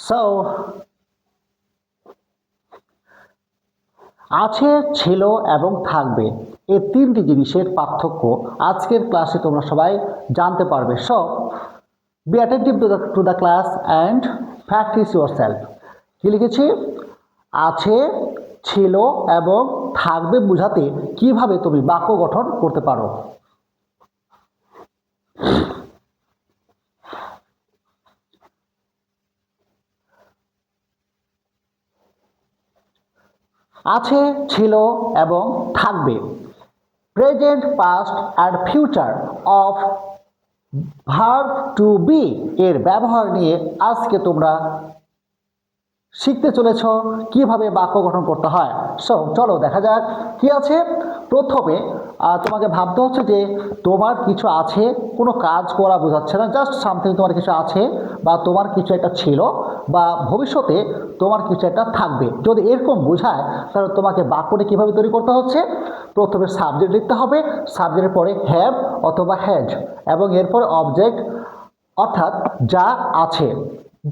So আছে, ছিল এবং থাকবে এই তিনটি জিনিসের পার্থক্য আজকের ক্লাসে তোমরা সবাই জানতে পারবে। So be attentive to the class and practice yourself. কী লিখেছি? আছে, ছিল এবং থাকবে বোঝাতে কিভাবে তুমি বাক্য গঠন করতে পারো। আছে, ছিল এবং থাকবে present, past and future of verb to be এর ব্যবহার নিয়ে আজকে তোমরা শিখতে চলেছ কিভাবে বাক্য গঠন করতে হয়। সো চলো দেখা যাক কি আছে। প্রথমে তোমাকে ভাবতে হচ্ছে যে তোমার কিছু আছে, কোনো কাজ করা বোঝাচ্ছে না, জাস্ট সামথিং তোমার কিছু আছে বা তোমার কিছু একটা ছিল বা ভবিষ্যতে তোমার কিছু একটা থাকবে। যদি এরকম বোঝায় তাহলে তোমাকে বাক্যটি কীভাবে তৈরি করতে হচ্ছে? প্রথমে সাবজেক্ট লিখতে হবে, সাবজেক্টের পরে হ্যাভ অথবা হ্যাজ এবং এরপরে অবজেক্ট অর্থাৎ যা আছে।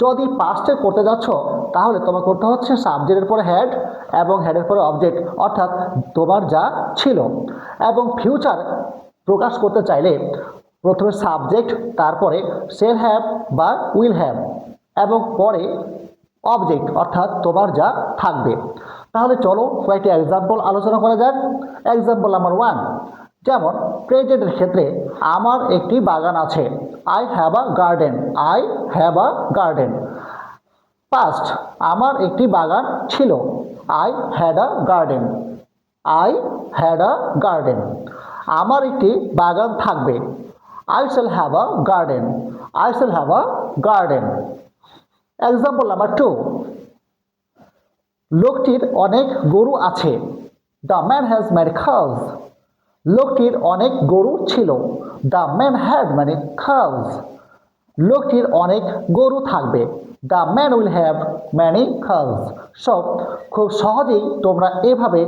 যদি পাস্টে করতে যাচ্ছ তাহলে তোমার করতে হচ্ছে সাবজেক্টের পরে হ্যাড এবং হেডের পরে অবজেক্ট অর্থাৎ তোমার যা ছিল। এবং ফিউচার প্রকাশ করতে চাইলে প্রথমে সাবজেক্ট, তারপরে শেল হ্যাভ বা উইল হ্যাভ এবং পরে অবজেক্ট অর্থাৎ তোমার যা থাকবে। তাহলে চলো কয়েকটি এক্সাম্পল আলোচনা করা যাক। এক্সাম্পল নাম্বার 1, যেমন প্রেজেন্টের ক্ষেত্রে আমার একটি বাগান আছে, I have a garden, I have a garden. Past, আমার একটি বাগান ছিল, I had a garden, I had a garden. আমার একটি বাগান থাকবে, I shall have a garden, I shall have a garden. Example number 2, লোকটির অনেক গরু আছে, the man has many cows. লোকটির অনেক গরু ছিল, the man had many cows. লোকটির অনেক গরু থাকবে, the man will have many cows. সব খুব সহজেই তোমরা এভাবে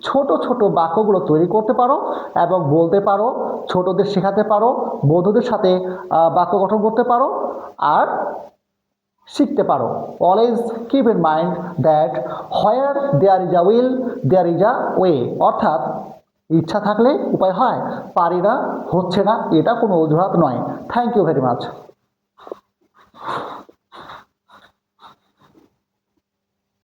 ছোট ছোট বাক্যগুলো তৈরি করতে পারো এবং বলতে পারো, ছোটদের শেখাতে পারো, বন্ধুদের সাথে বাক্য গঠন করতে পারো আর শিখতে পারো। Always keep in mind that where there is a will there is a way, অর্থাৎ ইচ্ছা থাকলে উপায় হয়, পারি না, হচ্ছে না, এটা কোনো অজুহাত নয়। Thank you very much.